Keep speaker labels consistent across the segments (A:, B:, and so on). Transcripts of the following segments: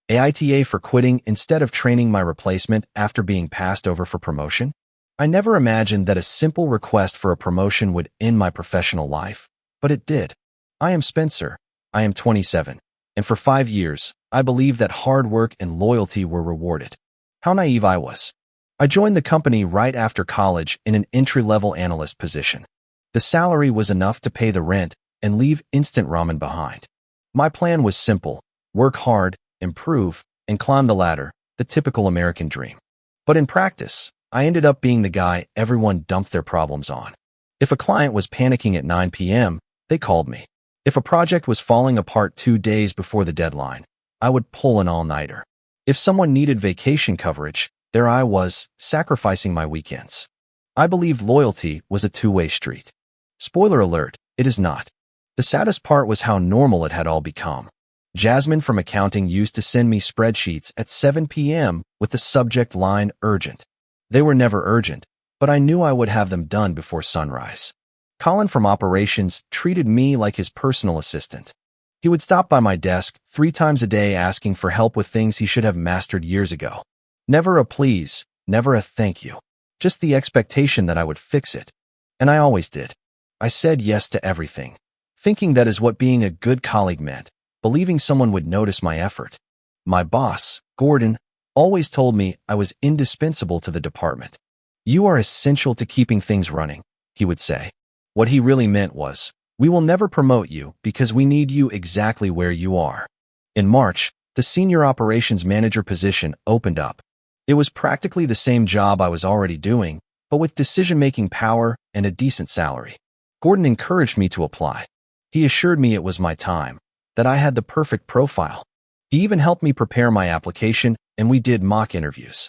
A: AITA for quitting instead of training my replacement after being passed over for promotion? I never imagined that a simple request for a promotion would end my professional life, but it did. I am Spencer. I am 27, and for 5 years, I believed that hard work and loyalty were rewarded. How naive I was. I joined the company right after college in an entry-level analyst position. The salary was enough to pay the rent and leave instant ramen behind. My plan was simple: work hard, improve, and climb the ladder, the typical American dream. But in practice, I ended up being the guy everyone dumped their problems on. If a client was panicking at 9 p.m., they called me. If a project was falling apart 2 days before the deadline, I would pull an all-nighter. If someone needed vacation coverage, there I was, sacrificing my weekends. I believed loyalty was a two-way street. Spoiler alert, it is not. The saddest part was how normal it had all become. Jasmine from accounting used to send me spreadsheets at 7 p.m. with the subject line urgent. They were never urgent, but I knew I would have them done before sunrise. Colin from operations treated me like his personal assistant. He would stop by my desk 3 times a day asking for help with things he should have mastered years ago. Never a please, never a thank you. Just the expectation that I would fix it. And I always did. I said yes to everything, thinking that is what being a good colleague meant, believing someone would notice my effort. My boss, Gordon, always told me I was indispensable to the department. "You are essential to keeping things running," he would say. What he really meant was, "We will never promote you because we need you exactly where you are." In March, the senior operations manager position opened up. It was practically the same job I was already doing, but with decision-making power and a decent salary. Gordon encouraged me to apply. He assured me it was my time, that I had the perfect profile. He even helped me prepare my application, and we did mock interviews.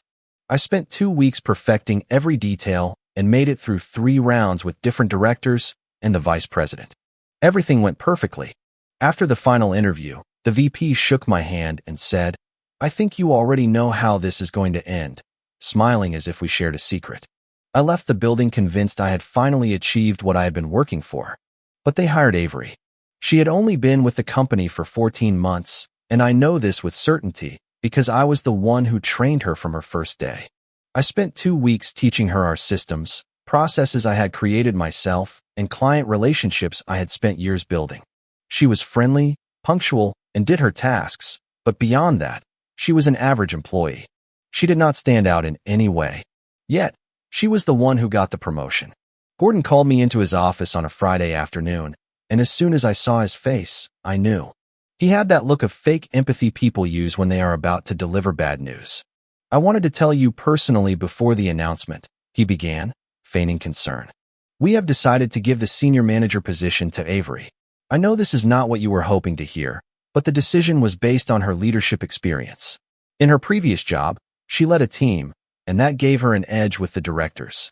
A: I spent 2 weeks perfecting every detail and made it through 3 rounds with different directors and the vice president. Everything went perfectly. After the final interview, the VP shook my hand and said, "I think you already know how this is going to end," smiling as if we shared a secret. I left the building convinced I had finally achieved what I had been working for. But they hired Avery. She had only been with the company for 14 months, and I know this with certainty because I was the one who trained her from her first day. I spent 2 weeks teaching her our systems, processes I had created myself, and client relationships I had spent years building. She was friendly, punctual, and did her tasks, but beyond that, she was an average employee. She did not stand out in any way. Yet, she was the one who got the promotion. Gordon called me into his office on a Friday afternoon, and as soon as I saw his face, I knew. He had that look of fake empathy people use when they are about to deliver bad news. "I wanted to tell you personally before the announcement," he began, feigning concern. "We have decided to give the senior manager position to Avery. I know this is not what you were hoping to hear, but the decision was based on her leadership experience. In her previous job, she led a team, and that gave her an edge with the directors."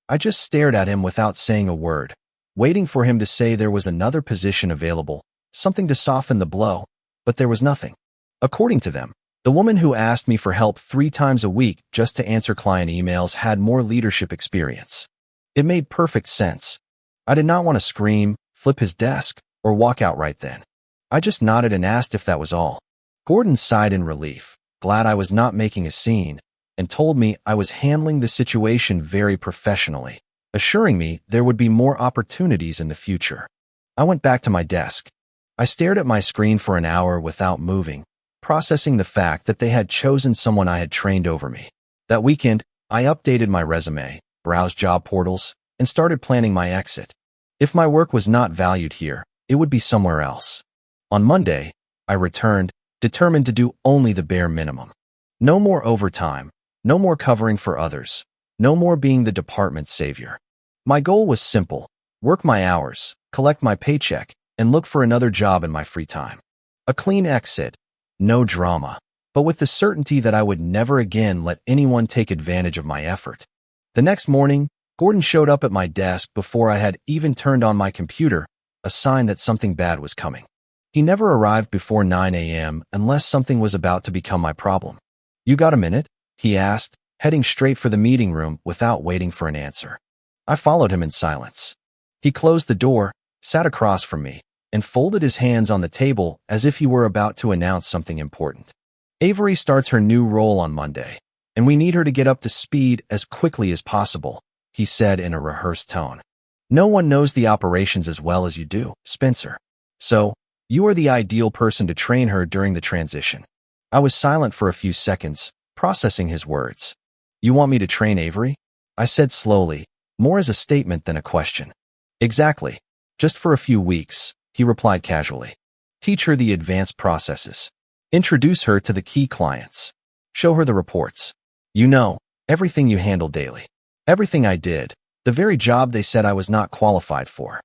A: I just stared at him without saying a word, waiting for him to say there was another position available, something to soften the blow, but there was nothing. According to them, the woman who asked me for help 3 times a week just to answer client emails had more leadership experience. It made perfect sense. I did not want to scream, flip his desk, or walk out right then. I just nodded and asked if that was all. Gordon sighed in relief, glad I was not making a scene, and told me I was handling the situation very professionally, assuring me there would be more opportunities in the future. I went back to my desk. I stared at my screen for an hour without moving, processing the fact that they had chosen someone I had trained over me. That weekend, I updated my resume, browsed job portals, and started planning my exit. If my work was not valued here, it would be somewhere else. On Monday, I returned, determined to do only the bare minimum. No more overtime, no more covering for others, no more being the department's savior. My goal was simple: work my hours, collect my paycheck, and look for another job in my free time. A clean exit, no drama, but with the certainty that I would never again let anyone take advantage of my effort. The next morning, Gordon showed up at my desk before I had even turned on my computer, a sign that something bad was coming. He never arrived before 9 a.m. unless something was about to become my problem. "You got a minute?" he asked, heading straight for the meeting room without waiting for an answer. I followed him in silence. He closed the door, sat across from me, and folded his hands on the table as if he were about to announce something important. Avery starts her new role on Monday, and we need her to get up to speed as quickly as possible, he said in a rehearsed tone. No one knows the operations as well as you do, Spencer. So, you are the ideal person to train her during the transition. I was silent for a few seconds, processing his words. You want me to train Avery? I said slowly, more as a statement than a question. Exactly. Just for a few weeks, he replied casually. Teach her the advanced processes. Introduce her to the key clients. Show her the reports. You know, everything you handle daily. Everything I did, the very job they said I was not qualified for.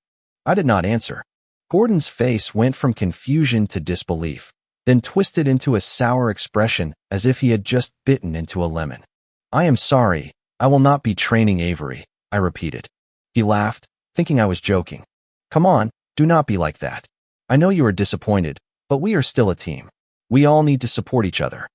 A: I did not answer. Gordon's face went from confusion to disbelief, then twisted into a sour expression as if he had just bitten into a lemon. I am sorry, I will not be training Avery, I repeated. He laughed, thinking I was joking. Come on, do not be like that. I know you are disappointed, but we are still a team. We all need to support each other.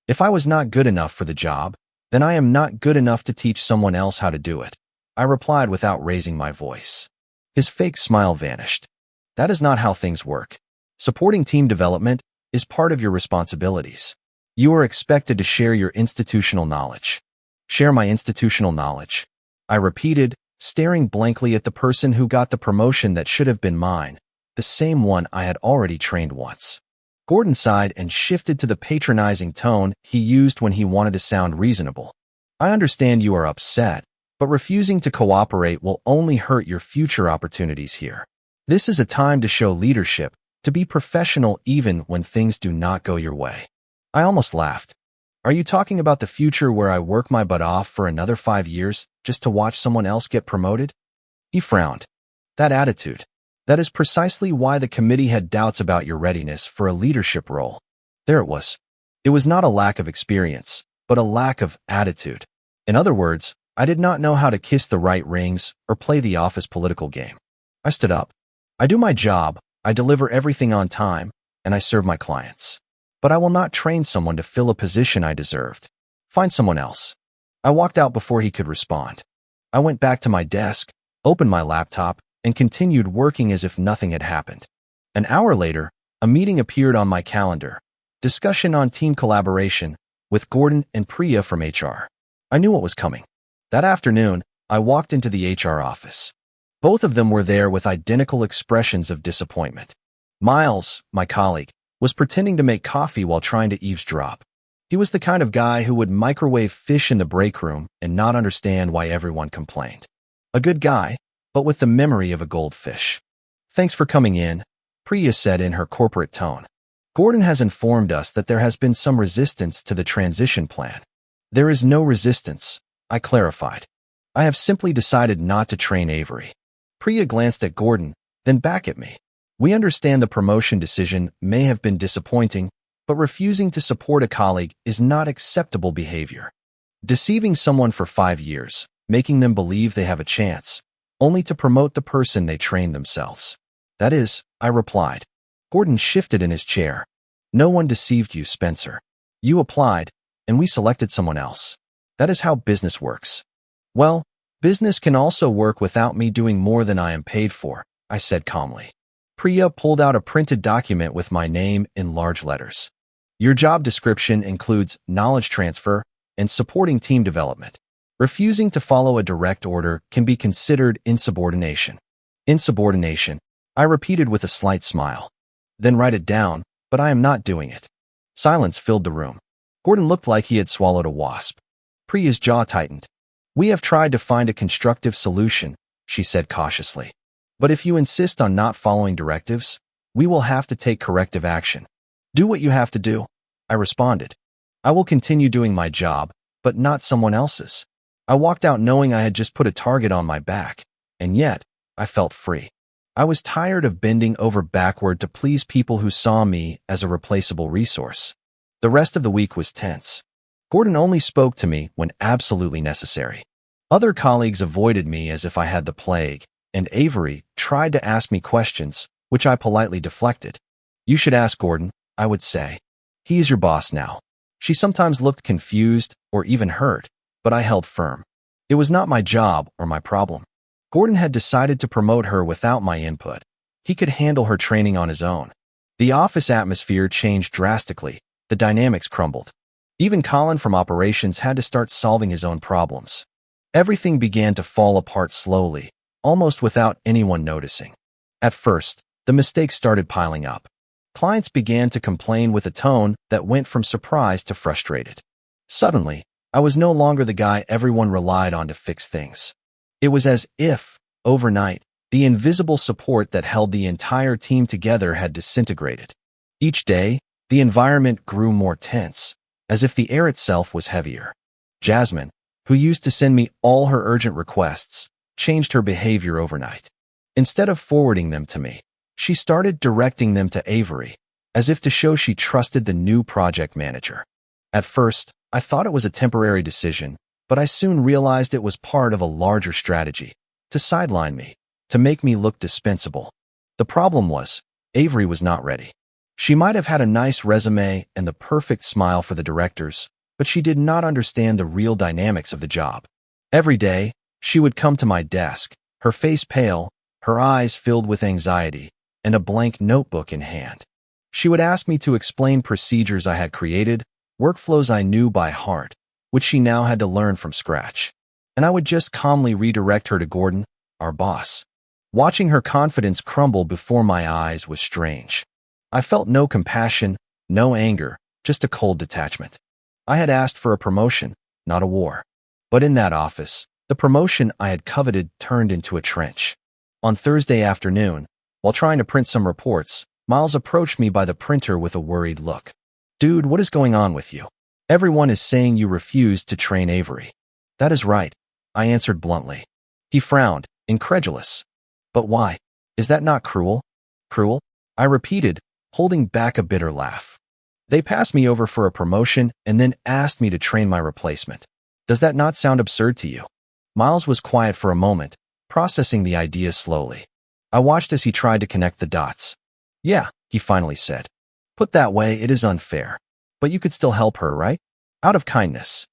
A: If I was not good enough for the job, then I am not good enough to teach someone else how to do it, I replied without raising my voice. His fake smile vanished. That is not how things work. Supporting team development is part of your responsibilities. You are expected to share your institutional knowledge. Share my institutional knowledge, I repeated, staring blankly at the person who got the promotion that should have been mine, the same one I had already trained once. Gordon sighed and shifted to the patronizing tone he used when he wanted to sound reasonable. I understand you are upset, but refusing to cooperate will only hurt your future opportunities here. This is a time to show leadership, to be professional even when things do not go your way. I almost laughed. Are you talking about the future where I work my butt off for another 5 years just to watch someone else get promoted? He frowned. That attitude. That is precisely why the committee had doubts about your readiness for a leadership role. There it was. It was not a lack of experience, but a lack of attitude. In other words, I did not know how to kiss the right rings or play the office political game. I stood up. I do my job, I deliver everything on time, and I serve my clients. But I will not train someone to fill a position I deserved. Find someone else. I walked out before he could respond. I went back to my desk, opened my laptop, and continued working as if nothing had happened. An hour later, a meeting appeared on my calendar. Discussion on team collaboration with Gordon and Priya from HR. I knew what was coming. That afternoon, I walked into the HR office. Both of them were there with identical expressions of disappointment. Miles, my colleague, was pretending to make coffee while trying to eavesdrop. He was the kind of guy who would microwave fish in the break room and not understand why everyone complained. A good guy, but with the memory of a goldfish. Thanks for coming in, Priya said in her corporate tone. Gordon has informed us that there has been some resistance to the transition plan. There is no resistance, I clarified. I have simply decided not to train Avery. Priya glanced at Gordon, then back at me. We understand the promotion decision may have been disappointing, but refusing to support a colleague is not acceptable behavior. Deceiving someone for 5 years, making them believe they have a chance, only to promote the person they trained themselves. That is, I replied. Gordon shifted in his chair. No one deceived you, Spencer. You applied, and we selected someone else. That is how business works. Well, business can also work without me doing more than I am paid for, I said calmly. Priya pulled out a printed document with my name in large letters. Your job description includes knowledge transfer and supporting team development. Refusing to follow a direct order can be considered insubordination. Insubordination, I repeated with a slight smile. Then write it down, but I am not doing it. Silence filled the room. Gordon looked like he had swallowed a wasp. Priya's jaw tightened. We have tried to find a constructive solution, she said cautiously. But if you insist on not following directives, we will have to take corrective action. Do what you have to do, I responded. I will continue doing my job, but not someone else's. I walked out knowing I had just put a target on my back, and yet, I felt free. I was tired of bending over backward to please people who saw me as a replaceable resource. The rest of the week was tense. Gordon only spoke to me when absolutely necessary. Other colleagues avoided me as if I had the plague, and Avery tried to ask me questions, which I politely deflected. You should ask Gordon, I would say. He is your boss now. She sometimes looked confused or even hurt, but I held firm. It was not my job or my problem. Gordon had decided to promote her without my input. He could handle her training on his own. The office atmosphere changed drastically, the dynamics crumbled. Even Colin from operations had to start solving his own problems. Everything began to fall apart slowly, almost without anyone noticing. At first, the mistakes started piling up. Clients began to complain with a tone that went from surprised to frustrated. Suddenly, I was no longer the guy everyone relied on to fix things. It was as if, overnight, the invisible support that held the entire team together had disintegrated. Each day, the environment grew more tense, as if the air itself was heavier. Jasmine, who used to send me all her urgent requests, changed her behavior overnight. Instead of forwarding them to me, she started directing them to Avery, as if to show she trusted the new project manager. At first, I thought it was a temporary decision, but I soon realized it was part of a larger strategy, to sideline me, to make me look dispensable. The problem was, Avery was not ready. She might have had a nice resume and the perfect smile for the directors, but she did not understand the real dynamics of the job. Every day, she would come to my desk, her face pale, her eyes filled with anxiety, and a blank notebook in hand. She would ask me to explain procedures I had created, workflows I knew by heart, which she now had to learn from scratch. And I would just calmly redirect her to Gordon, our boss. Watching her confidence crumble before my eyes was strange. I felt no compassion, no anger, just a cold detachment. I had asked for a promotion, not a war. But in that office, the promotion I had coveted turned into a trench. On Thursday afternoon, while trying to print some reports, Miles approached me by the printer with a worried look. "Dude, what is going on with you? Everyone is saying you refused to train Avery." "That is right," I answered bluntly. He frowned, incredulous. "But why? Is that not cruel?" "Cruel?" I repeated, holding back a bitter laugh. "They passed me over for a promotion and then asked me to train my replacement. Does that not sound absurd to you?" Miles was quiet for a moment, processing the idea slowly. I watched as he tried to connect the dots. "Yeah," he finally said. "Put that way, it is unfair. But you could still help her, right? Out of kindness."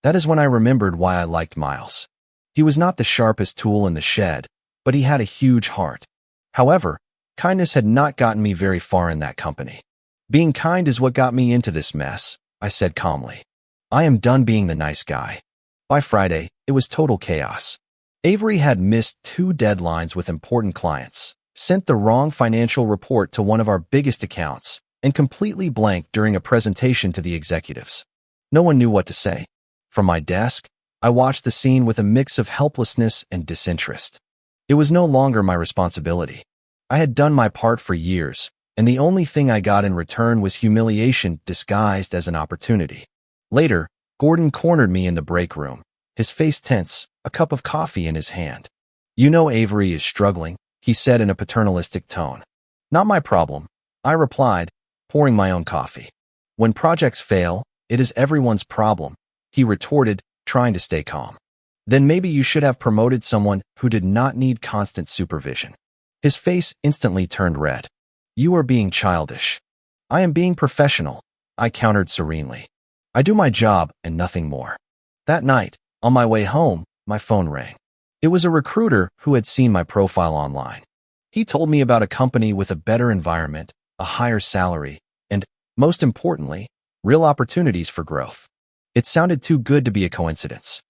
A: That is when I remembered why I liked Miles. He was not the sharpest tool in the shed, but he had a huge heart. However, kindness had not gotten me very far in that company. "Being kind is what got me into this mess," I said calmly. "I am done being the nice guy." By Friday, it was total chaos. Avery had missed 2 deadlines with important clients, sent the wrong financial report to one of our biggest accounts, and completely blanked during a presentation to the executives. No one knew what to say. From my desk, I watched the scene with a mix of helplessness and disinterest. It was no longer my responsibility. I had done my part for years, and the only thing I got in return was humiliation disguised as an opportunity. Later, Gordon cornered me in the break room, his face tense, a cup of coffee in his hand. "You know Avery is struggling," he said in a paternalistic tone. "Not my problem," I replied, pouring my own coffee. "When projects fail, it is everyone's problem," he retorted, trying to stay calm. "Then maybe you should have promoted someone who did not need constant supervision." His face instantly turned red. "You are being childish." "I am being professional," I countered serenely. "I do my job and nothing more." That night, on my way home, my phone rang. It was a recruiter who had seen my profile online. He told me about a company with a better environment, a higher salary, and, most importantly, real opportunities for growth. It sounded too good to be a coincidence.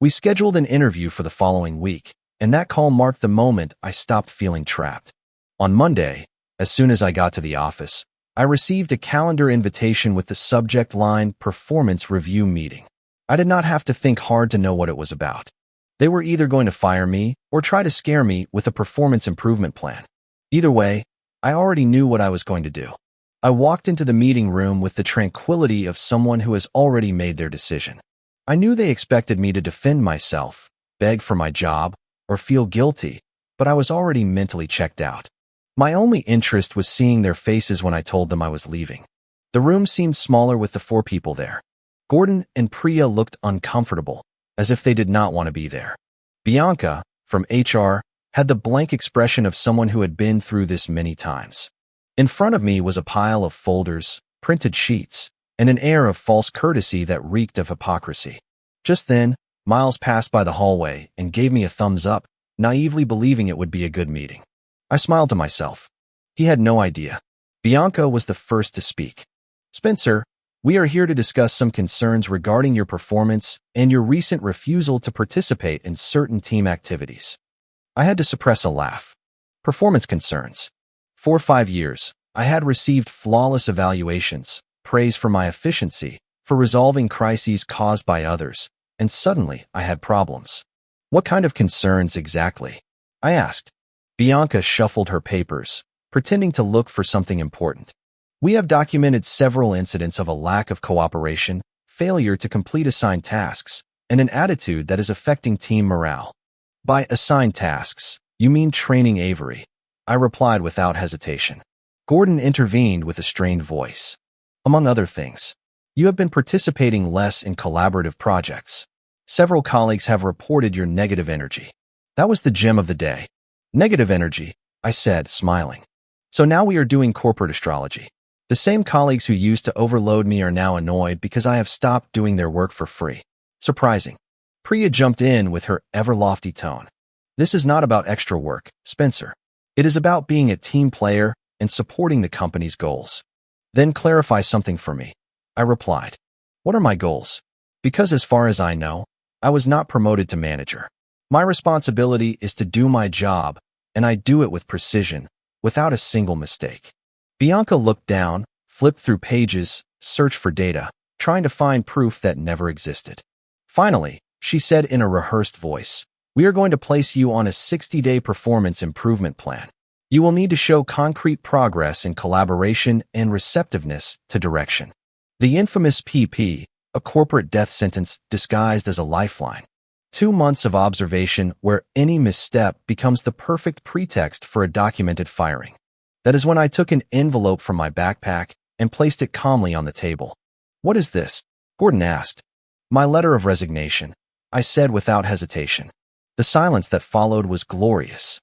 A: We scheduled an interview for the following week, and that call marked the moment I stopped feeling trapped. On Monday, as soon as I got to the office, I received a calendar invitation with the subject line "Performance Review Meeting." I did not have to think hard to know what it was about. They were either going to fire me or try to scare me with a performance improvement plan. Either way, I already knew what I was going to do. I walked into the meeting room with the tranquility of someone who has already made their decision. I knew they expected me to defend myself, beg for my job, or feel guilty, but I was already mentally checked out. My only interest was seeing their faces when I told them I was leaving. The room seemed smaller with the 4 people there. Gordon and Priya looked uncomfortable, as if they did not want to be there. Bianca, from HR, had the blank expression of someone who had been through this many times. In front of me was a pile of folders, printed sheets, and an air of false courtesy that reeked of hypocrisy. Just then, Miles passed by the hallway and gave me a thumbs up, naively believing it would be a good meeting. I smiled to myself. He had no idea. Bianca was the first to speak. "Spencer, We are here to discuss some concerns regarding your performance and your recent refusal to participate in certain team activities. I had to suppress a laugh. Performance concerns. For 5 years, I had received flawless evaluations, praise for my efficiency, for resolving crises caused by others, and suddenly I had problems. What kind of concerns exactly? I asked. Bianca shuffled her papers, pretending to look for something important. We have documented several incidents of a lack of cooperation, failure to complete assigned tasks, and an attitude that is affecting team morale. By assigned tasks, you mean training Avery, I replied without hesitation. Gordon intervened with a strained voice. Among other things, you have been participating less in collaborative projects. Several colleagues have reported your negative energy. That was the gem of the day. Negative energy, I said, smiling. So now we are doing corporate astrology. The same colleagues who used to overload me are now annoyed because I have stopped doing their work for free. Surprising. Priya jumped in with her ever-lofty tone. This is not about extra work, Spencer. It is about being a team player and supporting the company's goals. Then clarify something for me, I replied. What are my goals? Because as far as I know, I was not promoted to manager. My responsibility is to do my job, and I do it with precision, without a single mistake. Bianca looked down, flipped through pages, searched for data, trying to find proof that never existed. Finally, she said in a rehearsed voice, we are going to place you on a 60-day performance improvement plan. You will need to show concrete progress in collaboration and receptiveness to direction. The infamous PP, a corporate death sentence disguised as a lifeline. 2 months of observation where any misstep becomes the perfect pretext for a documented firing. That is when I took an envelope from my backpack and placed it calmly on the table. What is this? Gordon asked. My letter of resignation, I said without hesitation. The silence that followed was glorious.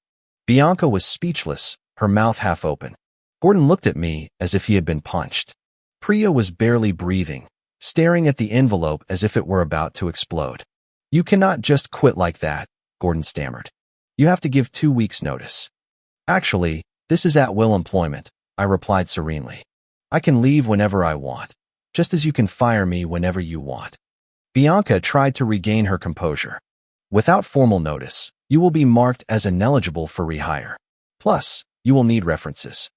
A: Bianca was speechless, her mouth half open. Gordon looked at me as if he had been punched. Priya was barely breathing, staring at the envelope as if it were about to explode. You cannot just quit like that, Gordon stammered. You have to give 2 weeks' notice. Actually, this is at-will employment, I replied serenely. I can leave whenever I want, just as you can fire me whenever you want. Bianca tried to regain her composure. Without formal notice, you will be marked as ineligible for rehire. Plus, you will need references.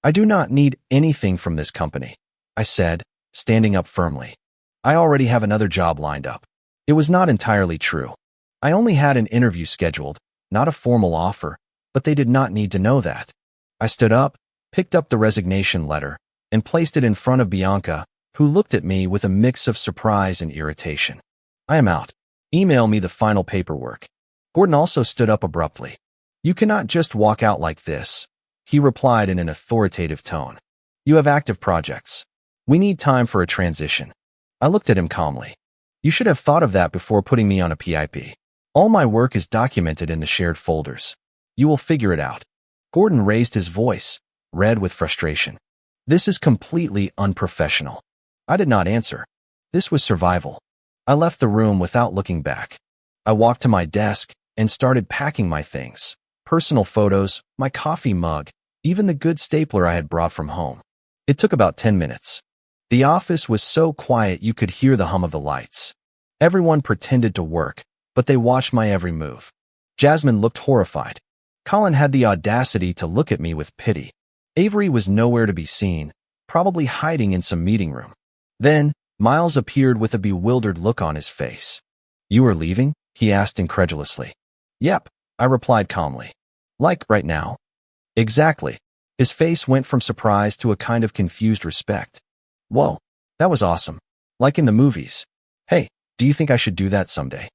A: I do not need anything from this company, I said, standing up firmly. I already have another job lined up. It was not entirely true. I only had an interview scheduled, not a formal offer, but they did not need to know that. I stood up, picked up the resignation letter, and placed it in front of Bianca, who looked at me with a mix of surprise and irritation. I am out. Email me the final paperwork. Gordon also stood up abruptly. You cannot just walk out like this, he replied in an authoritative tone. You have active projects. We need time for a transition. I looked at him calmly. You should have thought of that before putting me on a PIP. All my work is documented in the shared folders. You will figure it out. Gordon raised his voice, red with frustration. This is completely unprofessional. I did not answer. This was survival. I left the room without looking back. I walked to my desk and started packing my things. Personal photos, my coffee mug, even the good stapler I had brought from home. It took about 10 minutes. The office was so quiet you could hear the hum of the lights. Everyone pretended to work, but they watched my every move. Jasmine looked horrified. Colin had the audacity to look at me with pity. Avery was nowhere to be seen, probably hiding in some meeting room. Then, Miles appeared with a bewildered look on his face. You are leaving? He asked incredulously. Yep, I replied calmly. Like right now? Exactly. His face went from surprise to a kind of confused respect. Whoa, that was awesome. Like in the movies. Hey, do you think I should do that someday?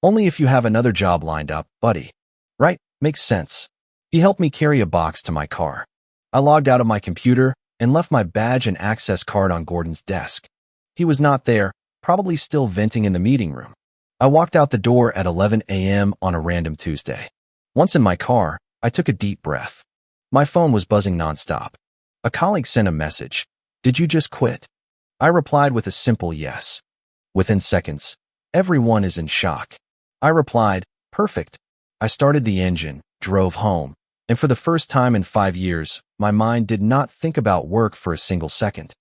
A: Only if you have another job lined up, buddy. Right, makes sense. He helped me carry a box to my car. I logged out of my computer and left my badge and access card on Gordon's desk. He was not there, probably still venting in the meeting room. I walked out the door at 11 a.m. on a random Tuesday. Once in my car, I took a deep breath. My phone was buzzing nonstop. A colleague sent a message. Did you just quit? I replied with a simple yes. Within seconds, everyone is in shock. I replied, perfect. I started the engine, drove home, and for the first time in 5 years, my mind did not think about work for a single second.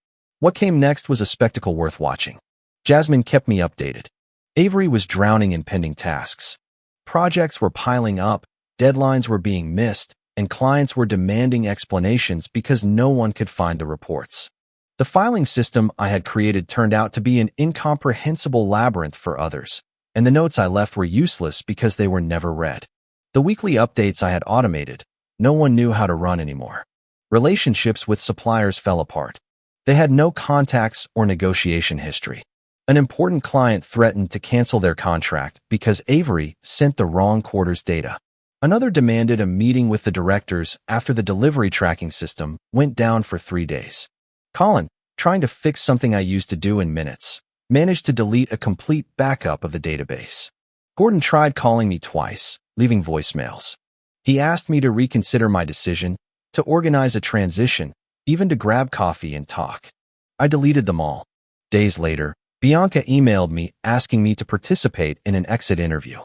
A: What came next was a spectacle worth watching. Jasmine kept me updated. Avery was drowning in pending tasks. Projects were piling up, deadlines were being missed, and clients were demanding explanations because no one could find the reports. The filing system I had created turned out to be an incomprehensible labyrinth for others, and the notes I left were useless because they were never read. The weekly updates I had automated, no one knew how to run anymore. Relationships with suppliers fell apart. They had no contacts or negotiation history. An important client threatened to cancel their contract because Avery sent the wrong quarter's data. Another demanded a meeting with the directors after the delivery tracking system went down for 3 days. Colin, trying to fix something I used to do in minutes, managed to delete a complete backup of the database. Gordon tried calling me twice, leaving voicemails. He asked me to reconsider my decision, to organize a transition, even to grab coffee and talk. I deleted them all. Days later, Bianca emailed me asking me to participate in an exit interview.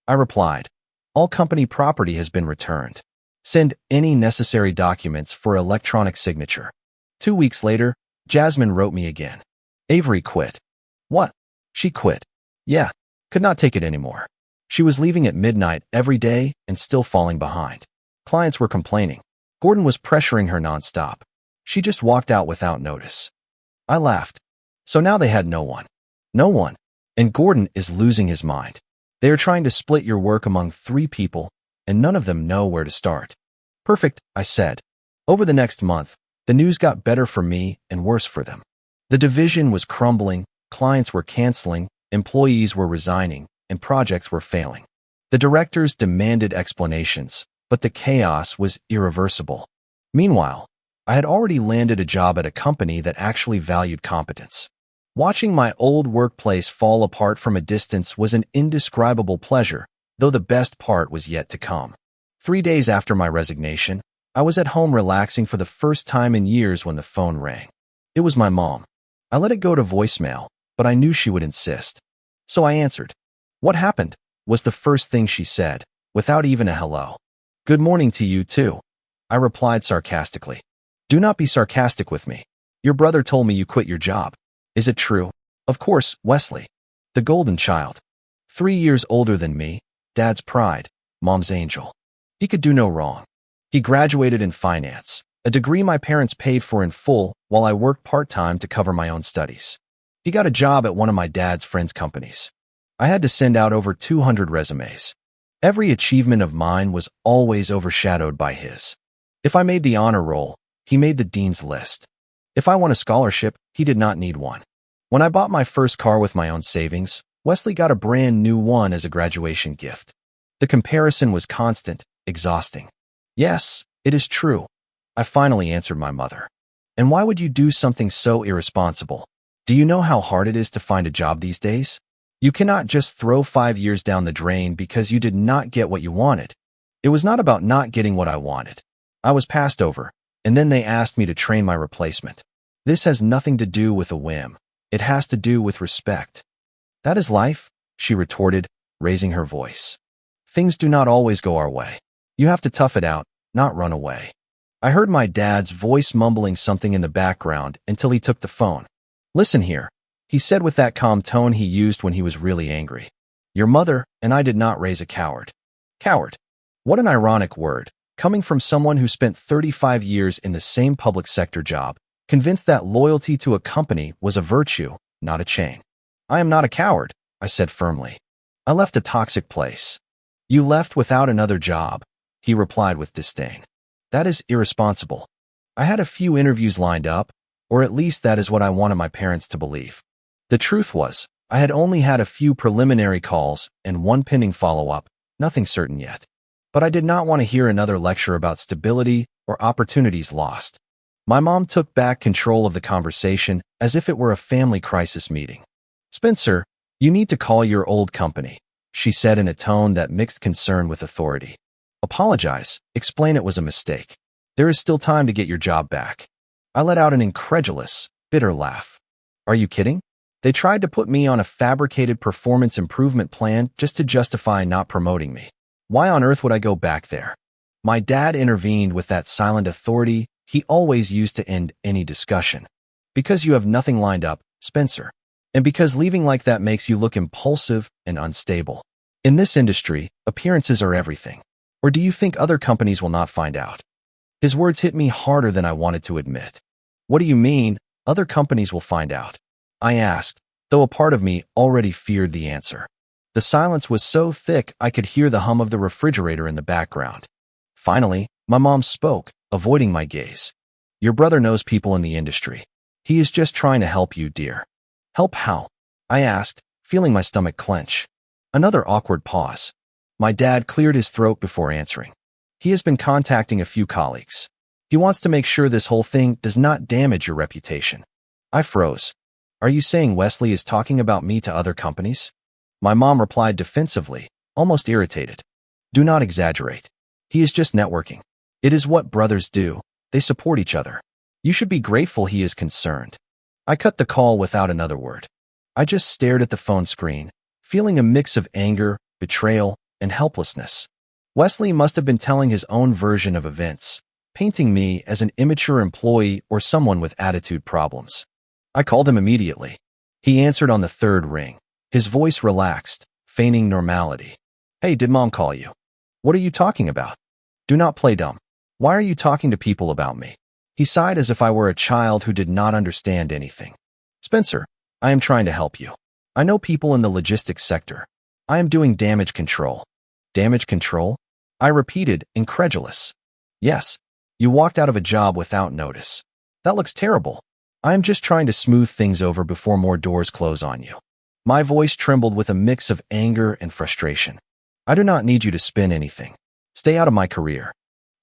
A: I replied, "All company property has been returned. Send any necessary documents for electronic signature." 2 weeks later, Jasmine wrote me again. Avery quit. What? She quit. Yeah, could not take it anymore. She was leaving at midnight every day and still falling behind. Clients were complaining. Gordon was pressuring her nonstop. She just walked out without notice. I laughed. So now they had no one. No one. And Gordon is losing his mind. They are trying to split your work among 3 people, and none of them know where to start. Perfect, I said. Over the next month, the news got better for me and worse for them. The division was crumbling, clients were canceling, employees were resigning, and projects were failing. The directors demanded explanations, but the chaos was irreversible. Meanwhile, I had already landed a job at a company that actually valued competence. Watching my old workplace fall apart from a distance was an indescribable pleasure, though the best part was yet to come. 3 days after my resignation, I was at home relaxing for the first time in years when the phone rang. It was my mom. I let it go to voicemail, but I knew she would insist. So I answered. "What happened?" was the first thing she said, without even a hello. "Good morning to you too," I replied sarcastically. "Do not be sarcastic with me. Your brother told me you quit your job. Is it true?" "Of course, Wesley. The golden child. 3 years older than me, Dad's pride, Mom's angel. He could do no wrong. He graduated in finance, a degree my parents paid for in full while I worked part-time to cover my own studies. He got a job at one of my dad's friends' companies. I had to send out over 200 resumes. Every achievement of mine was always overshadowed by his. If I made the honor roll, he made the dean's list. If I won a scholarship, he did not need one. When I bought my first car with my own savings, Wesley got a brand new one as a graduation gift. The comparison was constant, exhausting. "Yes, it is true," I finally answered my mother. "And why would you do something so irresponsible? Do you know how hard it is to find a job these days? You cannot just throw 5 years down the drain because you did not get what you wanted." It was not about not getting what I wanted. I was passed over, and then they asked me to train my replacement. This has nothing to do with a whim. It has to do with respect. "That is life," she retorted, raising her voice. "Things do not always go our way. You have to tough it out, not run away." I heard my dad's voice mumbling something in the background until he took the phone. "Listen here," he said with that calm tone he used when he was really angry. "Your mother and I did not raise a coward." Coward. What an ironic word, coming from someone who spent 35 years in the same public sector job, convinced that loyalty to a company was a virtue, not a chain. "I am not a coward," I said firmly. "I left a toxic place." "You left without another job," he replied with disdain. "That is irresponsible." I had a few interviews lined up, or at least that is what I wanted my parents to believe. The truth was, I had only had a few preliminary calls and one pending follow-up, nothing certain yet. But I did not want to hear another lecture about stability or opportunities lost. My mom took back control of the conversation as if it were a family crisis meeting. "Spencer, you need to call your old company," she said in a tone that mixed concern with authority. "Apologize, explain it was a mistake. There is still time to get your job back." I let out an incredulous, bitter laugh. "Are you kidding? They tried to put me on a fabricated performance improvement plan just to justify not promoting me. Why on earth would I go back there?" My dad intervened with that silent authority he always used to end any discussion. Because you have nothing lined up, Spencer. And because leaving like that makes you look impulsive and unstable. In this industry, appearances are everything. Or do you think other companies will not find out? His words hit me harder than I wanted to admit. What do you mean, other companies will find out? I asked, though a part of me already feared the answer. The silence was so thick I could hear the hum of the refrigerator in the background. Finally, my mom spoke, avoiding my gaze. Your brother knows people in the industry. He is just trying to help you, dear. Help how? I asked, feeling my stomach clench. Another awkward pause. My dad cleared his throat before answering. He has been contacting a few colleagues. He wants to make sure this whole thing does not damage your reputation. I froze. Are you saying Wesley is talking about me to other companies? My mom replied defensively, almost irritated. Do not exaggerate. He is just networking. It is what brothers do. They support each other. You should be grateful he is concerned. I cut the call without another word. I just stared at the phone screen, feeling a mix of anger, betrayal, and helplessness. Wesley must have been telling his own version of events, painting me as an immature employee or someone with attitude problems. I called him immediately. He answered on the third ring. His voice relaxed, feigning normality. Hey, did Mom call you? What are you talking about? Do not play dumb. Why are you talking to people about me? He sighed as if I were a child who did not understand anything. Spencer, I am trying to help you. I know people in the logistics sector. I am doing damage control. Damage control? I repeated, incredulous. Yes, you walked out of a job without notice. That looks terrible. I am just trying to smooth things over before more doors close on you. My voice trembled with a mix of anger and frustration. I do not need you to spin anything. Stay out of my career.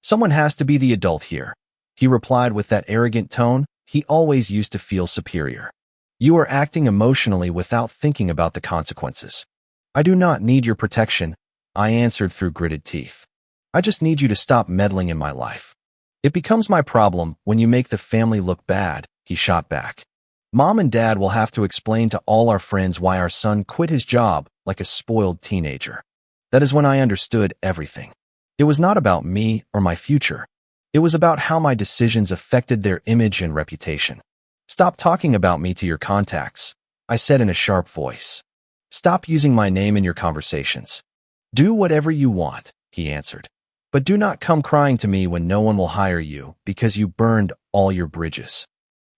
A: Someone has to be the adult here. He replied with that arrogant tone he always used to feel superior. You are acting emotionally without thinking about the consequences. I do not need your protection, I answered through gritted teeth. I just need you to stop meddling in my life. It becomes my problem when you make the family look bad, he shot back. Mom and Dad will have to explain to all our friends why our son quit his job like a spoiled teenager. That is when I understood everything. It was not about me or my future. It was about how my decisions affected their image and reputation. Stop talking about me to your contacts, I said in a sharp voice. Stop using my name in your conversations. Do whatever you want, he answered. But do not come crying to me when no one will hire you because you burned all your bridges.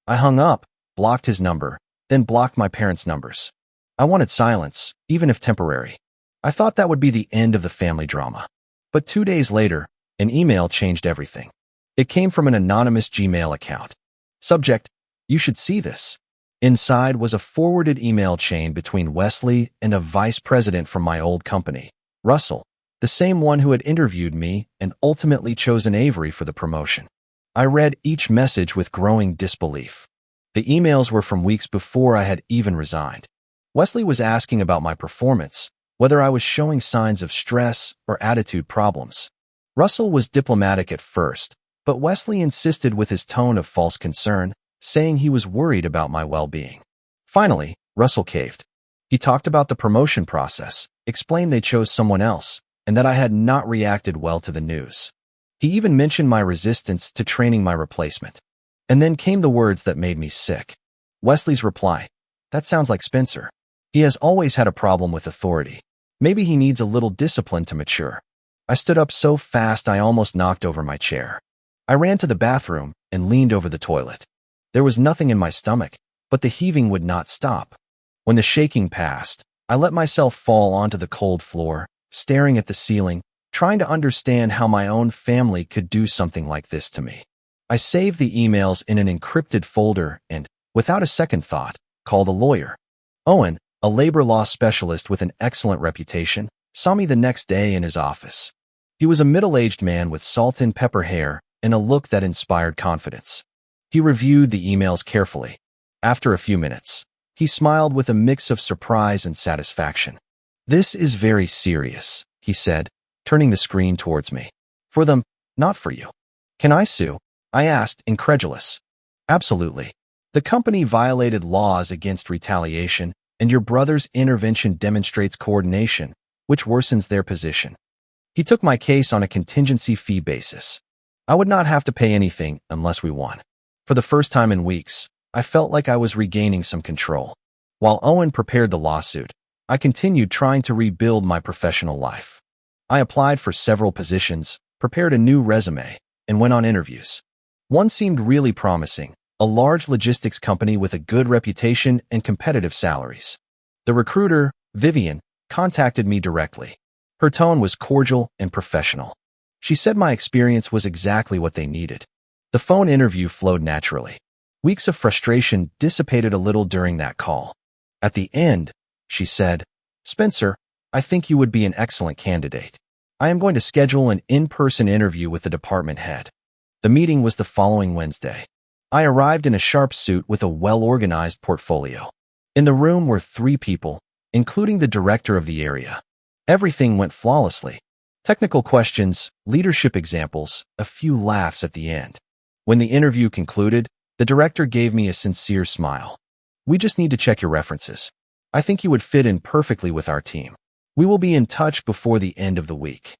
A: I hung up, blocked his number, then blocked my parents' numbers. I wanted silence, even if temporary. I thought that would be the end of the family drama. But 2 days later, an email changed everything. It came from an anonymous Gmail account. Subject, you should see this. Inside was a forwarded email chain between Wesley and a vice president from my old company, Russell, the same one who had interviewed me and ultimately chosen Avery for the promotion. I read each message with growing disbelief. The emails were from weeks before I had even resigned. Wesley was asking about my performance, whether I was showing signs of stress or attitude problems. Russell was diplomatic at first, but Wesley insisted with his tone of false concern, saying he was worried about my well-being. Finally, Russell caved. He talked about the promotion process, explained they chose someone else, and that I had not reacted well to the news. He even mentioned my resistance to training my replacement. And then came the words that made me sick. Wesley's reply, that sounds like Spencer. He has always had a problem with authority. Maybe he needs a little discipline to mature. I stood up so fast I almost knocked over my chair. I ran to the bathroom and leaned over the toilet. There was nothing in my stomach, but the heaving would not stop. When the shaking passed, I let myself fall onto the cold floor, staring at the ceiling, trying to understand how my own family could do something like this to me. I saved the emails in an encrypted folder and, without a second thought, called a lawyer. Owen, a labor law specialist with an excellent reputation, saw me the next day in his office. He was a middle-aged man with salt and pepper hair and a look that inspired confidence. He reviewed the emails carefully. After a few minutes, he smiled with a mix of surprise and satisfaction. This is very serious, he said, turning the screen towards me. For them, not for you. Can I sue? I asked, incredulous. Absolutely. The company violated laws against retaliation, and your brother's intervention demonstrates coordination, which worsens their position. He took my case on a contingency fee basis. I would not have to pay anything unless we won. For the first time in weeks, I felt like I was regaining some control. While Owen prepared the lawsuit, I continued trying to rebuild my professional life. I applied for several positions, prepared a new resume, and went on interviews. One seemed really promising, a large logistics company with a good reputation and competitive salaries. The recruiter, Vivian, contacted me directly. Her tone was cordial and professional. She said my experience was exactly what they needed. The phone interview flowed naturally. Weeks of frustration dissipated a little during that call. At the end, she said, "Spencer, I think you would be an excellent candidate. I am going to schedule an in-person interview with the department head." The meeting was the following Wednesday. I arrived in a sharp suit with a well-organized portfolio. In the room were 3 people, including the director of the area. Everything went flawlessly. Technical questions, leadership examples, a few laughs at the end. When the interview concluded, the director gave me a sincere smile. "We just need to check your references. I think you would fit in perfectly with our team. We will be in touch before the end of the week."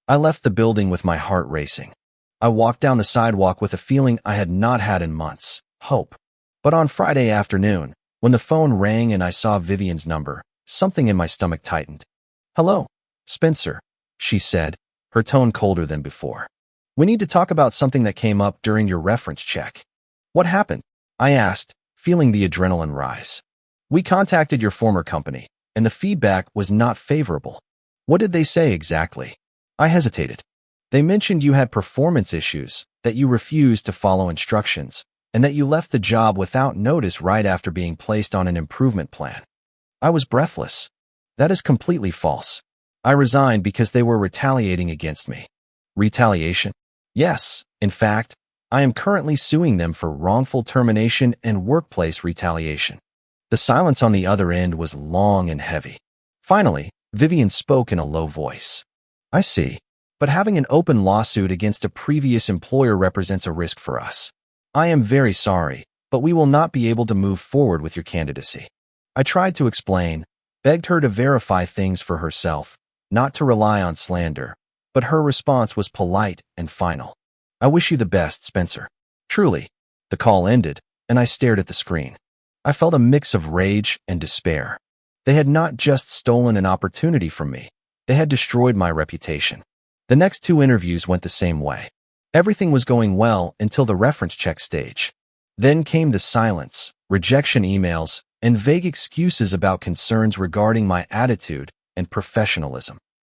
A: I left the building with my heart racing. I walked down the sidewalk with a feeling I had not had in months, hope. But on Friday afternoon, when the phone rang and I saw Vivian's number, something in my stomach tightened. "Hello, Spencer," she said, her tone colder than before. "We need to talk about something that came up during your reference check." "What happened?" I asked, feeling the adrenaline rise. "We contacted your former company, and the feedback was not favorable." "What did they say exactly?" I hesitated. "They mentioned you had performance issues, that you refused to follow instructions, and that you left the job without notice right after being placed on an improvement plan." I was breathless. "That is completely false. I resigned because they were retaliating against me." "Retaliation?" "Yes. In fact, I am currently suing them for wrongful termination and workplace retaliation." The silence on the other end was long and heavy. Finally, Vivian spoke in a low voice. "I see. But having an open lawsuit against a previous employer represents a risk for us. I am very sorry, but we will not be able to move forward with your candidacy." I tried to explain, begged her to verify things for herself, not to rely on slander, but her response was polite and final. "I wish you the best, Spencer." Truly. The call ended, and I stared at the screen. I felt a mix of rage and despair. They had not just stolen an opportunity from me, they had destroyed my reputation. The next 2 interviews went the same way. Everything was going well until the reference check stage. Then came the silence, rejection emails, and vague excuses about concerns regarding my attitude and professionalism.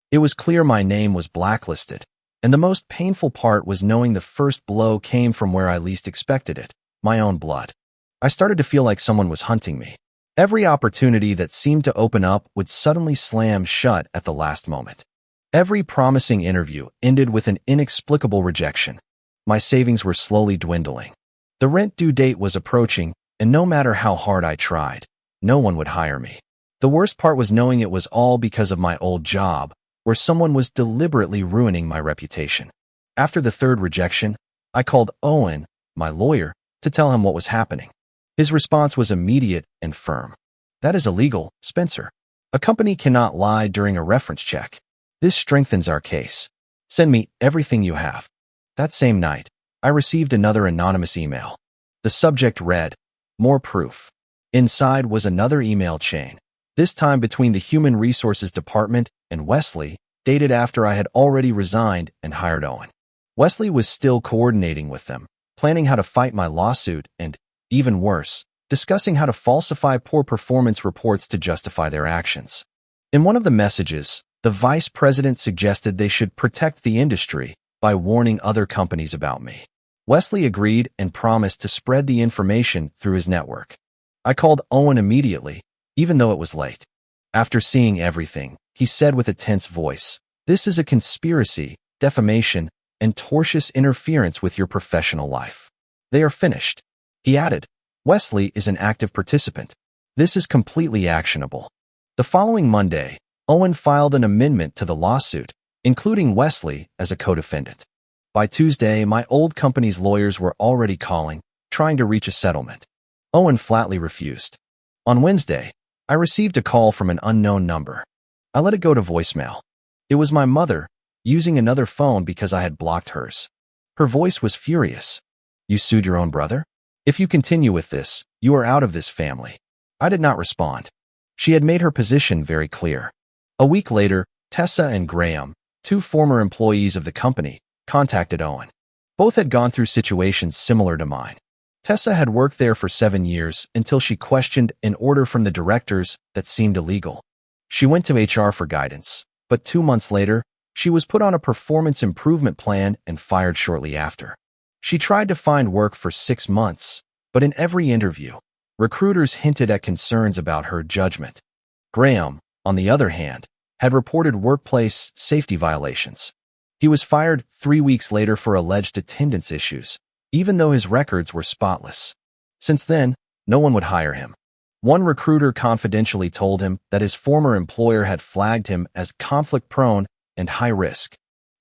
A: It was clear my name was blacklisted, and the most painful part was knowing the first blow came from where I least expected it, my own blood. I started to feel like someone was hunting me. Every opportunity that seemed to open up would suddenly slam shut at the last moment. Every promising interview ended with an inexplicable rejection. My savings were slowly dwindling. The rent due date was approaching, and no matter how hard I tried, no one would hire me. The worst part was knowing it was all because of my old job, where someone was deliberately ruining my reputation. After the 3rd rejection, I called Owen, my lawyer, to tell him what was happening. His response was immediate and firm. "That is illegal, Spencer. A company cannot lie during a reference check. This strengthens our case. Send me everything you have." That same night, I received another anonymous email. The subject read, "More proof." Inside was another email chain, this time between the Human Resources Department and Wesley, dated after I had already resigned and hired Owen. Wesley was still coordinating with them, planning how to fight my lawsuit and, even worse, discussing how to falsify poor performance reports to justify their actions. In one of the messages, the vice president suggested they should protect the industry by warning other companies about me. Wesley agreed and promised to spread the information through his network. I called Owen immediately, even though it was late. After seeing everything, he said with a tense voice, "This is a conspiracy, defamation, and tortious interference with your professional life. They are finished." He added, "Wesley is an active participant. This is completely actionable." The following Monday, Owen filed an amendment to the lawsuit, including Wesley as a co-defendant. By Tuesday, my old company's lawyers were already calling, trying to reach a settlement. Owen flatly refused. On Wednesday, I received a call from an unknown number. I let it go to voicemail. It was my mother, using another phone because I had blocked hers. Her voice was furious. "You sued your own brother?" If you continue with this, you are out of this family. I did not respond. She had made her position very clear. A week later, Tessa and Graham, two former employees of the company, contacted Owen. Both had gone through situations similar to mine. Tessa had worked there for 7 years until she questioned an order from the directors that seemed illegal. She went to HR for guidance, but 2 months later, she was put on a performance improvement plan and fired shortly after. She tried to find work for 6 months, but in every interview, recruiters hinted at concerns about her judgment. Graham, on the other hand, had reported workplace safety violations. He was fired 3 weeks later for alleged attendance issues, even though his records were spotless. Since then, no one would hire him. One recruiter confidentially told him that his former employer had flagged him as conflict-prone and high risk.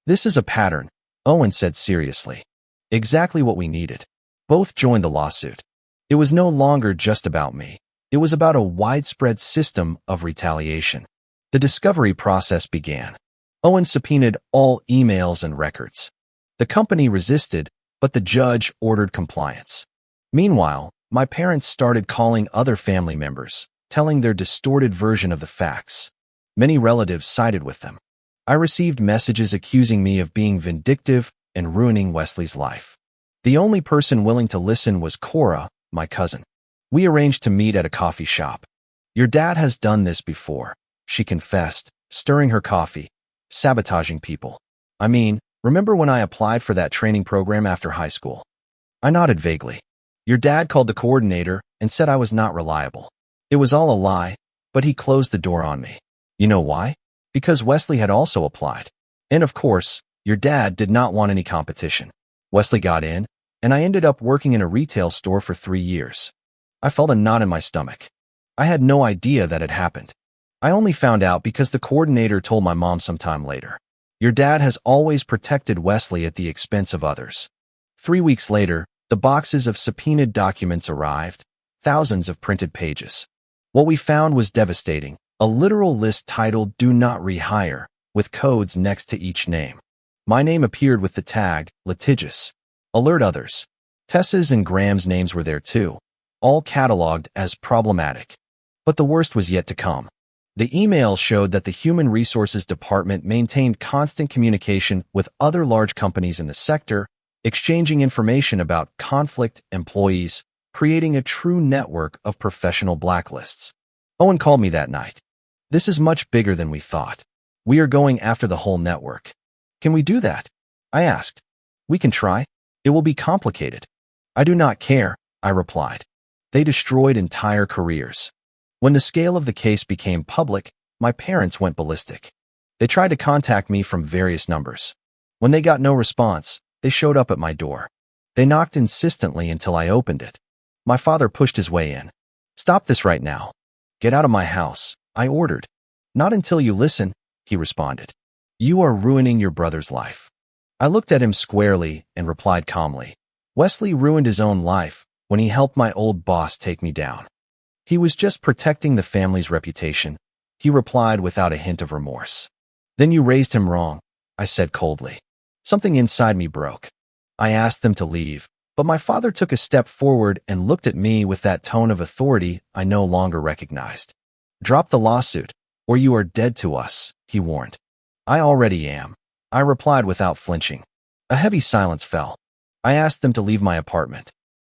A: This is a pattern, Owen said seriously. Exactly what we needed. Both joined the lawsuit. It was no longer just about me. It was about a widespread system of retaliation. The discovery process began. Owen subpoenaed all emails and records. The company resisted, but the judge ordered compliance. Meanwhile, my parents started calling other family members, telling their distorted version of the facts. Many relatives sided with them. I received messages accusing me of being vindictive and ruining Wesley's life. The only person willing to listen was Cora, my cousin. We arranged to meet at a coffee shop. "Your dad has done this before," she confessed, stirring her coffee, sabotaging people. "I mean, remember when I applied for that training program after high school?" I nodded vaguely. "Your dad called the coordinator and said I was not reliable. It was all a lie, but he closed the door on me. You know why? Because Wesley had also applied. And of course, your dad did not want any competition. Wesley got in, and I ended up working in a retail store for 3 years. I felt a knot in my stomach. I had no idea that had happened. I only found out because the coordinator told my mom sometime later. Your dad has always protected Wesley at the expense of others." 3 weeks later, the boxes of subpoenaed documents arrived, thousands of printed pages. What we found was devastating, a literal list titled "Do Not Rehire," with codes next to each name. My name appeared with the tag, litigious. Alert others. Tessa's and Graham's names were there too, all cataloged as problematic. But the worst was yet to come. The email showed that the Human Resources Department maintained constant communication with other large companies in the sector, exchanging information about conflict employees, creating a true network of professional blacklists. Owen called me that night. "This is much bigger than we thought. We are going after the whole network." "Can we do that?" I asked. "We can try. It will be complicated." "I do not care," I replied. They destroyed entire careers. When the scale of the case became public, my parents went ballistic. They tried to contact me from various numbers. When they got no response, they showed up at my door. They knocked insistently until I opened it. My father pushed his way in. "Stop this right now. Get out of my house," I ordered. "Not until you listen," he responded. "You are ruining your brother's life." I looked at him squarely and replied calmly. "Wesley ruined his own life when he helped my old boss take me down. He was just protecting the family's reputation," he replied without a hint of remorse. "Then you raised him wrong," I said coldly. Something inside me broke. I asked them to leave, but my father took a step forward and looked at me with that tone of authority I no longer recognized. "Drop the lawsuit, or you are dead to us," he warned. "I already am," I replied without flinching. A heavy silence fell. I asked them to leave my apartment.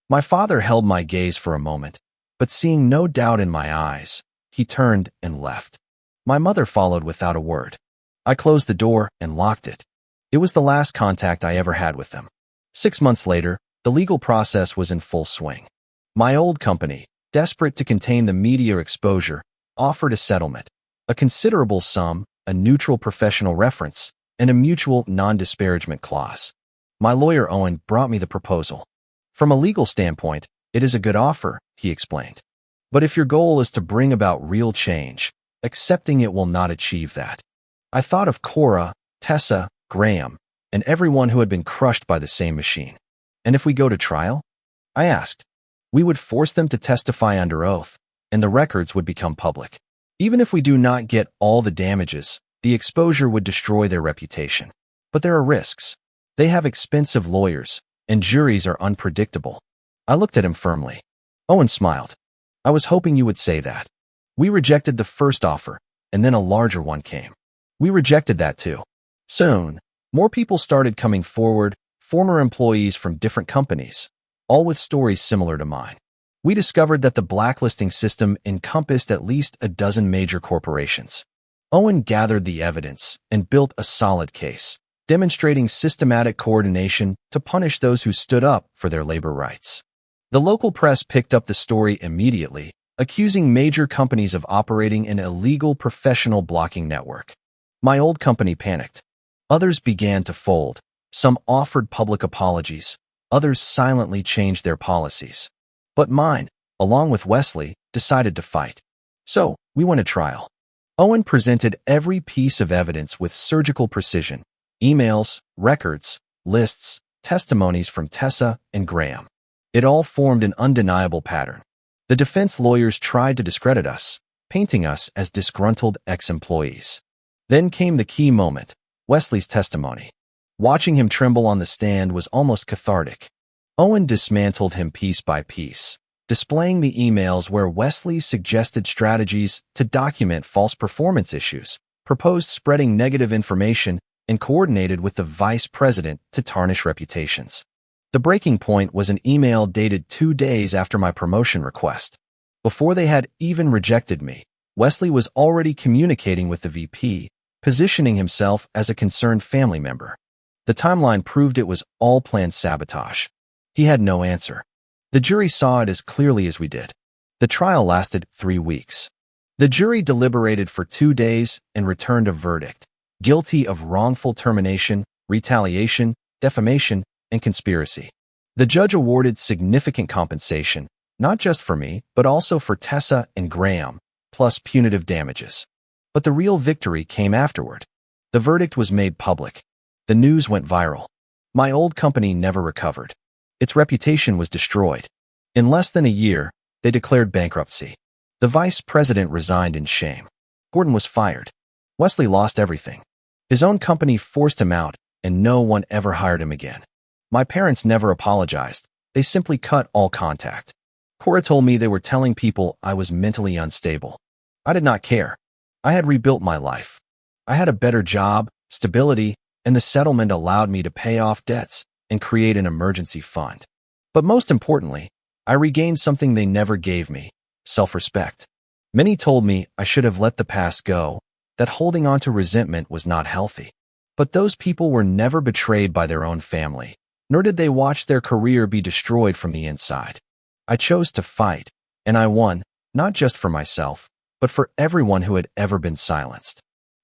A: My father held my gaze for a moment, but seeing no doubt in my eyes, he turned and left. My mother followed without a word. I closed the door and locked it. It was the last contact I ever had with them. 6 months later, the legal process was in full swing. My old company, desperate to contain the media exposure, offered a settlement, a considerable sum, a neutral professional reference, and a mutual non-disparagement clause. My lawyer Owen brought me the proposal. "From a legal standpoint, it is a good offer," he explained. "But if your goal is to bring about real change, accepting it will not achieve that." I thought of Cora, Tessa, Graham, and everyone who had been crushed by the same machine. "And if we go to trial?" I asked. "We would force them to testify under oath, and the records would become public. Even if we do not get all the damages, the exposure would destroy their reputation. But there are risks. They have expensive lawyers, and juries are unpredictable." I looked at him firmly. Owen smiled. I was hoping you would say that. We rejected the first offer, and then a larger one came. We rejected that too. Soon, more people started coming forward, former employees from different companies, all with stories similar to mine. We discovered that the blacklisting system encompassed at least a dozen major corporations. Owen gathered the evidence and built a solid case, demonstrating systematic coordination to punish those who stood up for their labor rights. The local press picked up the story immediately, accusing major companies of operating an illegal professional blocking network. My old company panicked. Others began to fold. Some offered public apologies. Others silently changed their policies. But mine, along with Wesley, decided to fight. So, we went to trial. Owen presented every piece of evidence with surgical precision. Emails, records, lists, testimonies from Tessa and Graham. It all formed an undeniable pattern. The defense lawyers tried to discredit us, painting us as disgruntled ex-employees. Then came the key moment, Wesley's testimony. Watching him tremble on the stand was almost cathartic. Owen dismantled him piece by piece, displaying the emails where Wesley suggested strategies to document false performance issues, proposed spreading negative information, and coordinated with the vice president to tarnish reputations. The breaking point was an email dated 2 days after my promotion request. Before they had even rejected me, Wesley was already communicating with the VP, positioning himself as a concerned family member. The timeline proved it was all planned sabotage. He had no answer. The jury saw it as clearly as we did. The trial lasted 3 weeks. The jury deliberated for 2 days and returned a verdict: guilty of wrongful termination, retaliation, defamation, and conspiracy. The judge awarded significant compensation, not just for me, but also for Tessa and Graham, plus punitive damages. But the real victory came afterward. The verdict was made public. The news went viral. My old company never recovered. Its reputation was destroyed. In less than a year, they declared bankruptcy. The vice president resigned in shame. Gordon was fired. Wesley lost everything. His own company forced him out, and no one ever hired him again. My parents never apologized. They simply cut all contact. Cora told me they were telling people I was mentally unstable. I did not care. I had rebuilt my life. I had a better job, stability, and the settlement allowed me to pay off debts and create an emergency fund. But most importantly, I regained something they never gave me: self-respect. Many told me I should have let the past go, that holding on to resentment was not healthy. But those people were never betrayed by their own family, nor did they watch their career be destroyed from the inside. I chose to fight, and I won, not just for myself, but for everyone who had ever been silenced.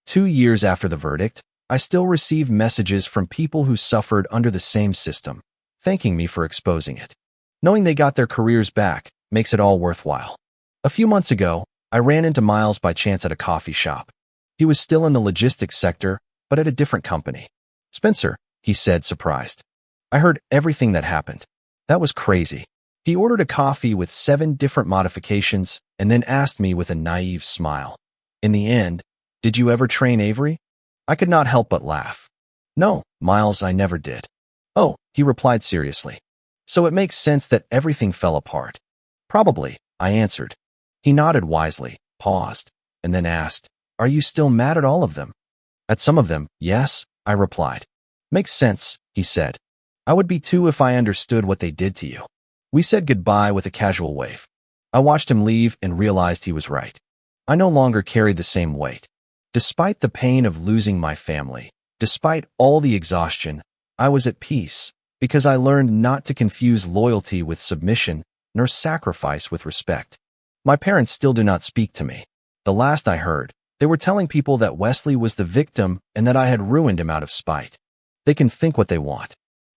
A: 2 years after the verdict, I still receive messages from people who suffered under the same system, thanking me for exposing it. Knowing they got their careers back makes it all worthwhile. A few months ago, I ran into Miles by chance at a coffee shop. He was still in the logistics sector, but at a different company. "Spencer," he said, surprised. "I heard everything that happened. That was crazy." He ordered a coffee with 7 different modifications and then asked me with a naive smile, "In the end, did you ever train Avery?" I could not help but laugh. "No, Miles, I never did." "Oh," he replied seriously. "So it makes sense that everything fell apart." "Probably," I answered. He nodded wisely, paused, and then asked, "Are you still mad at all of them?" "At some of them, yes," I replied. "Makes sense," he said. "I would be too if I understood what they did to you." We said goodbye with a casual wave. I watched him leave and realized he was right. I no longer carried the same weight. Despite the pain of losing my family, despite all the exhaustion, I was at peace because I learned not to confuse loyalty with submission, nor sacrifice with respect. My parents still do not speak to me. The last I heard, they were telling people that Wesley was the victim and that I had ruined him out of spite. They can think what they want.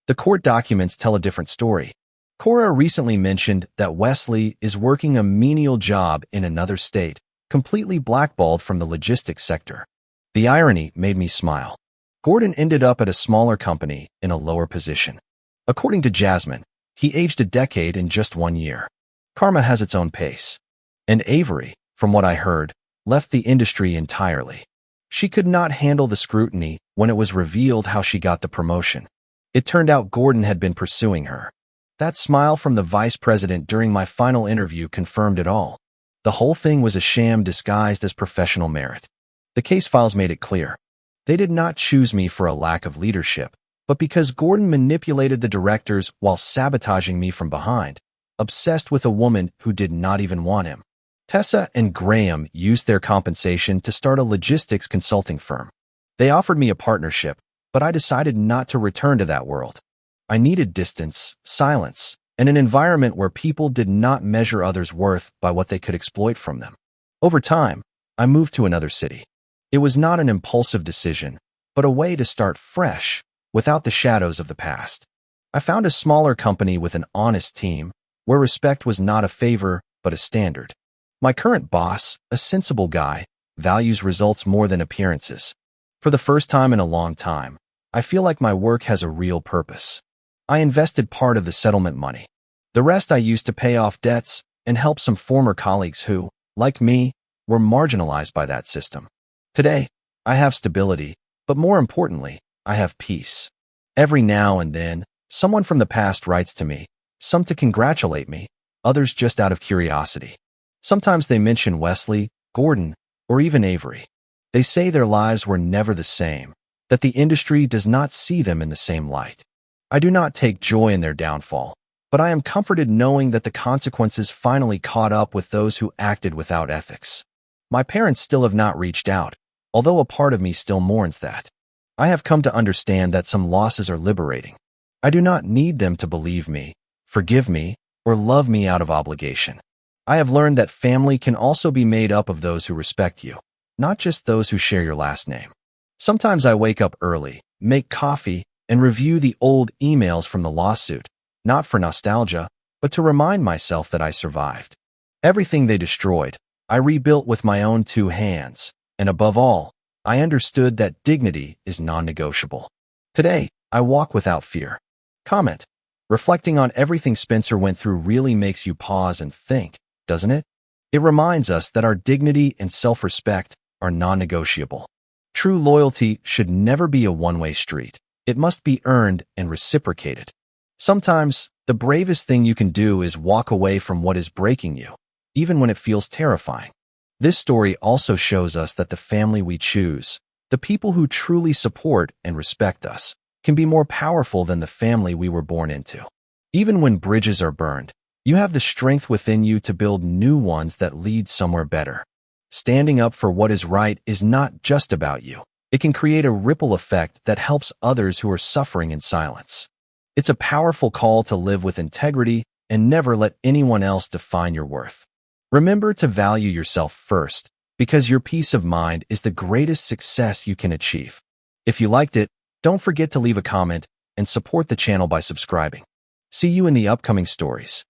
A: The court documents tell a different story. Cora recently mentioned that Wesley is working a menial job in another state, completely blackballed from the logistics sector. The irony made me smile. Gordon ended up at a smaller company in a lower position. According to Jasmine, he aged a decade in just 1 year. Karma has its own pace. And Avery, from what I heard, left the industry entirely. She could not handle the scrutiny when it was revealed how she got the promotion. It turned out Gordon had been pursuing her. That smile from the vice president during my final interview confirmed it all. The whole thing was a sham disguised as professional merit. The case files made it clear. They did not choose me for a lack of leadership, but because Gordon manipulated the directors while sabotaging me from behind, obsessed with a woman who did not even want him. Tessa and Graham used their compensation to start a logistics consulting firm. They offered me a partnership, but I decided not to return to that world. I needed distance, silence, and an environment where people did not measure others' worth by what they could exploit from them. Over time, I moved to another city. It was not an impulsive decision, but a way to start fresh, without the shadows of the past. I found a smaller company with an honest team, where respect was not a favor, but a standard. My current boss, a sensible guy, values results more than appearances. For the first time in a long time, I feel like my work has a real purpose. I invested part of the settlement money. The rest I used to pay off debts and help some former colleagues who, like me, were marginalized by that system. Today, I have stability, but more importantly, I have peace. Every now and then, someone from the past writes to me, some to congratulate me, others just out of curiosity. Sometimes they mention Wesley, Gordon, or even Avery. They say their lives were never the same, that the industry does not see them in the same light. I do not take joy in their downfall, but I am comforted knowing that the consequences finally caught up with those who acted without ethics. My parents still have not reached out, although a part of me still mourns that. I have come to understand that some losses are liberating. I do not need them to believe me, forgive me, or love me out of obligation. I have learned that family can also be made up of those who respect you, not just those who share your last name. Sometimes I wake up early, make coffee, and review the old emails from the lawsuit, not for nostalgia, but to remind myself that I survived. Everything they destroyed, I rebuilt with my own 2 hands, and above all, I understood that dignity is non-negotiable. Today, I walk without fear. Comment. Reflecting on everything Spencer went through really makes you pause and think, doesn't it? It reminds us that our dignity and self-respect are non-negotiable. True loyalty should never be a one-way street. It must be earned and reciprocated. Sometimes, the bravest thing you can do is walk away from what is breaking you, even when it feels terrifying. This story also shows us that the family we choose, the people who truly support and respect us, can be more powerful than the family we were born into. Even when bridges are burned, you have the strength within you to build new ones that lead somewhere better. Standing up for what is right is not just about you. It can create a ripple effect that helps others who are suffering in silence. It's a powerful call to live with integrity and never let anyone else define your worth. Remember to value yourself first, because your peace of mind is the greatest success you can achieve. If you liked it, don't forget to leave a comment and support the channel by subscribing. See you in the upcoming stories.